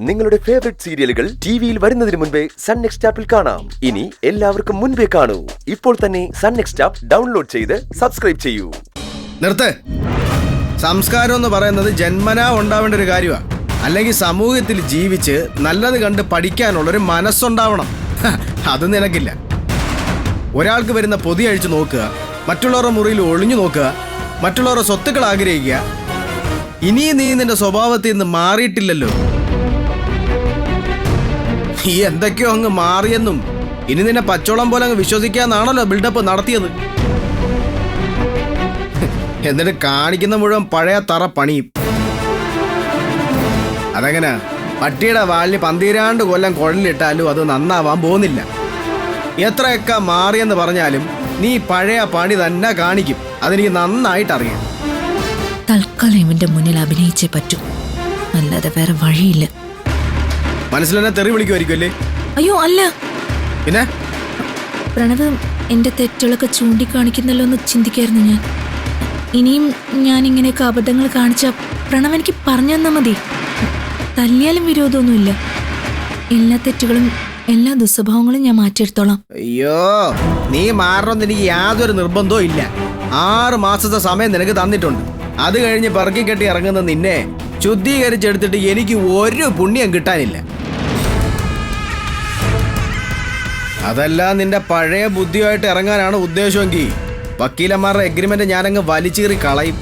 നിങ്ങളുടെ ഫേവറേറ്റ് സീരിയലുകൾ ടിവിയിൽ വരുന്നതിന് മുൻപേ സൺ നെക്സ്റ്റ് ആപ്പിൽ കാണാം. ഇനി എല്ലാവർക്കും മുൻപേ കാണൂ. ഇപ്പോൾ തന്നെ സൺ നെക്സ്റ്റ് ആപ്പ് ഡൗൺലോഡ് ചെയ്ത് സബ്സ്ക്രൈബ് ചെയ്യൂ. നിർത്ത്. സംസ്കാരം എന്ന് പറയുന്നത് ജന്മനാ ഉണ്ടാവേണ്ട ഒരു കാര്യമാണ്. അല്ലെങ്കിൽ സമൂഹത്തിൽ ജീവിച്ച് നല്ലത് കണ്ട് പഠിക്കാനുള്ളൊരു മനസ്സുണ്ടാവണം. അത് നിനക്കില്ല. ഒരാൾക്ക് വരുന്ന പൊതി അഴിച്ചു നോക്കുക, മറ്റുള്ളവരുടെ മുറിയിൽ ഒളിഞ്ഞു നോക്കുക, മറ്റുള്ളവരുടെ സ്വത്തുക്കൾ ആഗ്രഹിക്കുക. ഇനിയും നീ നിന്റെ സ്വഭാവത്തിൽ നിന്ന് മാറിയിട്ടില്ലല്ലോ. ഈ എന്തൊക്കെയോ അങ്ങ് മാറിയെന്നും ഇനി നിന്നെ പച്ചോളം പോലെ അങ്ങ് വിശ്വസിക്കാന്നാണല്ലോ ബിൽഡപ്പ് നടത്തിയത്. എന്നിട്ട് കാണിക്കുന്ന മുഴുവൻ പഴയ തറ പണിയും. അതെങ്ങനെ പട്ടിയുടെ വാലിന് 12 കൊല്ലം കുഴലിലിട്ടാലും അത് നന്നാവാൻ പോകുന്നില്ല. എത്രയൊക്കെ മാറിയെന്ന് പറഞ്ഞാലും നീ പഴയ പണി തന്നെ കാണിക്കും. അതെനിക്ക് നന്നായിട്ടറിയാം. തൽക്കാലം ഇവന്റെ മുന്നിൽ അഭിനയിച്ചേ പറ്റൂ, അല്ലാതെ വേറെ വഴിയില്ല. മനസ്സിലെന്നെ തെറി വിളിക്കുമായിരിക്കും അല്ലേ? അയ്യോ അല്ല, പിന്നെ പ്രണവ് എന്റെ തെറ്റുകളൊക്കെ ചൂണ്ടിക്കാണിക്കുന്നല്ലോ എന്ന് ചിന്തിക്കായിരുന്നു ഞാൻ. ഇനിയും ഞാൻ ഇങ്ങനെയൊക്കെ അബദ്ധങ്ങൾ കാണിച്ച പ്രണവ് എനിക്ക് പറഞ്ഞു തന്നാ മതി. തല്ലിയാലും വിരോധമൊന്നുമില്ല. എല്ലാ തെറ്റുകളും എല്ലാ ദുസ്വഭാവങ്ങളും ഞാൻ മാറ്റിയെടുത്തോളാം. അയ്യോ, നീ മാറണമെന്ന് എനിക്ക് യാതൊരു നിർബന്ധവും ഇല്ല. 6 മാസത്തെ സമയം നിനക്ക് തന്നിട്ടുണ്ട്. അത് കഴിഞ്ഞ് പറക്കി കെട്ടി ഇറങ്ങുന്ന നിന്നെ ശുദ്ധീകരിച്ചെടുത്തിട്ട് എനിക്ക് ഒരു പുണ്യം കിട്ടാനില്ല. അതെല്ലാം നിന്റെ പഴയ ബുദ്ധിയായിട്ട് ഇറങ്ങാനാണ് ഉദ്ദേശമെങ്കിൽ വക്കീലന്മാരുടെ എഗ്രിമെന്റ് ഞാനങ്ങ് വലിച്ചീറി കളയും.